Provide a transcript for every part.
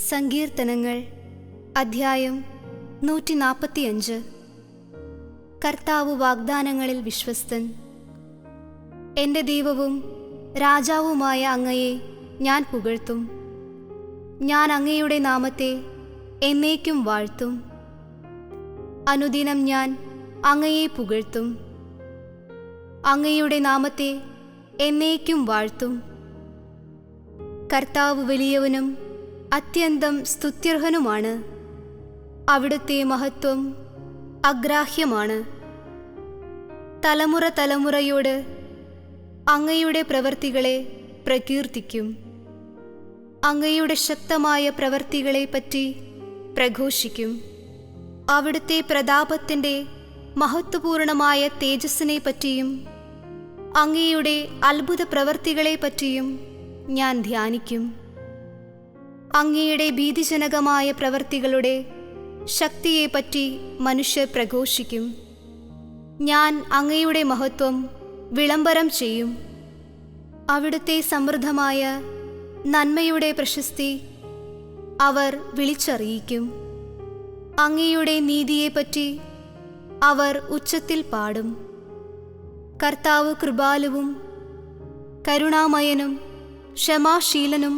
സങ്കീർത്തനങ്ങൾ അധ്യായം 145. കർത്താവ് വാഗ്ദാനങ്ങളിൽ വിശ്വസ്തൻ. എൻ്റെ ദൈവവും രാജാവുമായ അങ്ങയെ ഞാൻ പുകഴ്ത്തും. ഞാൻ അങ്ങയുടെ നാമത്തെ എന്നേക്കും വാഴ്ത്തും. അനുദിനം ഞാൻ അങ്ങയെ പുകഴ്ത്തും. അങ്ങയുടെ നാമത്തെ എന്നേക്കും വാഴ്ത്തും. കർത്താവ് വലിയവനും അത്യന്തം സ്തുത്യർഹനുമാണ്. അവിടുത്തെ മഹത്വം അഗ്രാഹ്യമാണ്. തലമുറ തലമുറയോട് അങ്ങയുടെ പ്രവൃത്തികളെ പ്രകീർത്തിക്കും. അങ്ങയുടെ ശക്തമായ പ്രവൃത്തികളെപ്പറ്റി പ്രഘോഷിക്കും. അവിടുത്തെ പ്രതാപത്തിൻ്റെ മഹത്വപൂർണമായ തേജസ്സിനെ പറ്റിയും അങ്ങയുടെ അത്ഭുത പ്രവൃത്തികളെപ്പറ്റിയും ഞാൻ ധ്യാനിക്കും. അങ്ങയുടെ ഭീതിജനകമായ പ്രവൃത്തികളുടെ ശക്തിയെപ്പറ്റി മനുഷ്യർ പ്രഘോഷിക്കും. ഞാൻ അങ്ങയുടെ മഹത്വം വിളംബരം ചെയ്യും. അവിടുത്തെ സമൃദ്ധമായ നന്മയുടെ പ്രശസ്തി അവർ വിളിച്ചറിയിക്കും. അങ്ങയുടെ നീതിയെപ്പറ്റി അവർ ഉച്ചത്തിൽ പാടും. കർത്താവ് കൃപാലുവും കരുണാമയനും ക്ഷമാശീലനും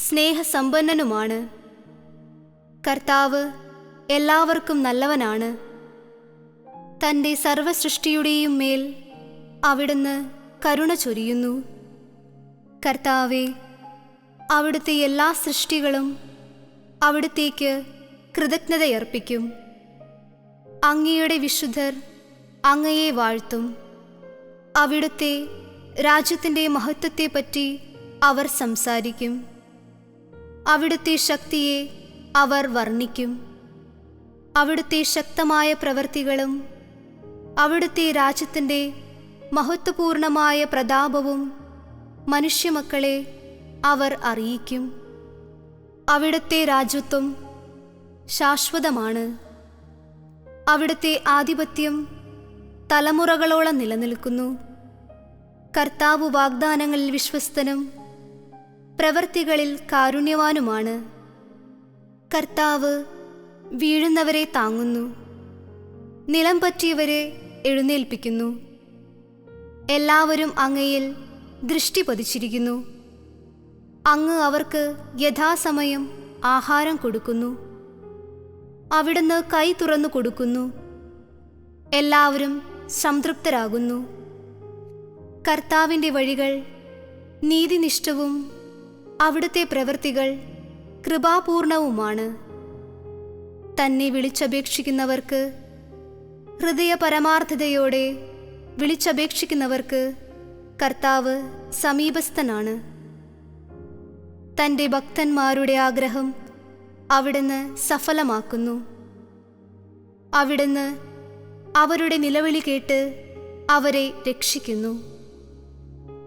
സ്നേഹസമ്പന്നനുമാണ്. കർത്താവ് എല്ലാവർക്കും നല്ലവനാണ്. തൻ്റെ സർവസൃഷ്ടിയുടെയും മേൽ അവിടുന്ന് കരുണ ചൊരിയുന്നു. കർത്താവേ, അവിടുത്തെ എല്ലാ സൃഷ്ടികളും അവിടുത്തേക്ക് കൃതജ്ഞതയർപ്പിക്കും. അങ്ങയുടെ വിശുദ്ധർ അങ്ങയെ വാഴ്ത്തും. അവിടുത്തെ രാജ്യത്തിൻ്റെ മഹത്വത്തെപ്പറ്റി അവർ സംസാരിക്കും. അവിടുത്തെ ശക്തിയെ അവർ വർണ്ണിക്കും. അവിടുത്തെ ശക്തമായ പ്രവൃത്തികളും അവിടുത്തെ രാജ്യത്തിൻ്റെ മഹത്വപൂർണമായ പ്രതാപവും മനുഷ്യമക്കളെ അവർ അറിയിക്കും. അവിടുത്തെ രാജ്യത്വം ശാശ്വതമാണ്. അവിടുത്തെ ആധിപത്യം തലമുറകളോളം നിലനിൽക്കുന്നു. കർത്താവ് വാഗ്ദാനങ്ങളിൽ വിശ്വസ്തനും പ്രവൃത്തികളിൽ കാരുണ്യവാനുമാണ്. കർത്താവ് വീഴുന്നവരെ താങ്ങുന്നു, നിലം പറ്റിയവരെ എഴുന്നേൽപ്പിക്കുന്നു. എല്ലാവരും അങ്ങയിൽ ദൃഷ്ടി പതിച്ചിരിക്കുന്നു. അങ്ങ് അവർക്ക് യഥാസമയം ആഹാരം കൊടുക്കുന്നു. അവിടുന്ന് കൈ തുറന്നു കൊടുക്കുന്നു. എല്ലാവരും സംതൃപ്തരാകുന്നു. കർത്താവിൻ്റെ വഴികൾ നീതിനിഷ്ഠവും അവിടുത്തെ പ്രവൃത്തികൾ കൃപാപൂർണവുമാണ്. തന്നെ വിളിച്ചപേക്ഷിക്കുന്നവർക്ക്, ഹൃദയ പരമാർത്ഥതയോടെ വിളിച്ചപേക്ഷിക്കുന്നവർക്ക് കർത്താവ് സമീപസ്ഥനാണ്. തൻ്റെ ഭക്തന്മാരുടെ ആഗ്രഹം അവിടുന്ന് സഫലമാക്കുന്നു. അവിടുന്ന് അവരുടെ നിലവിളി കേട്ട് അവരെ രക്ഷിക്കുന്നു.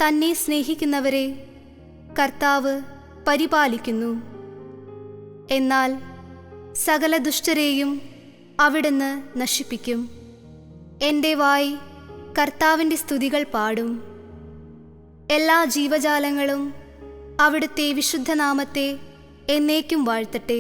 തന്നെ സ്നേഹിക്കുന്നവരെ കർത്താവ് പരിപാലിക്കുന്നു. എന്നാൽ സകല ദുഷ്ടരെയും അവിടുന്ന് നശിപ്പിക്കും. എൻ്റെ വായ് കർത്താവിൻ്റെ സ്തുതികൾ പാടും. എല്ലാ ജീവജാലങ്ങളും അവിടുത്തെ വിശുദ്ധനാമത്തെ എന്നേക്കും വാഴ്ത്തട്ടെ.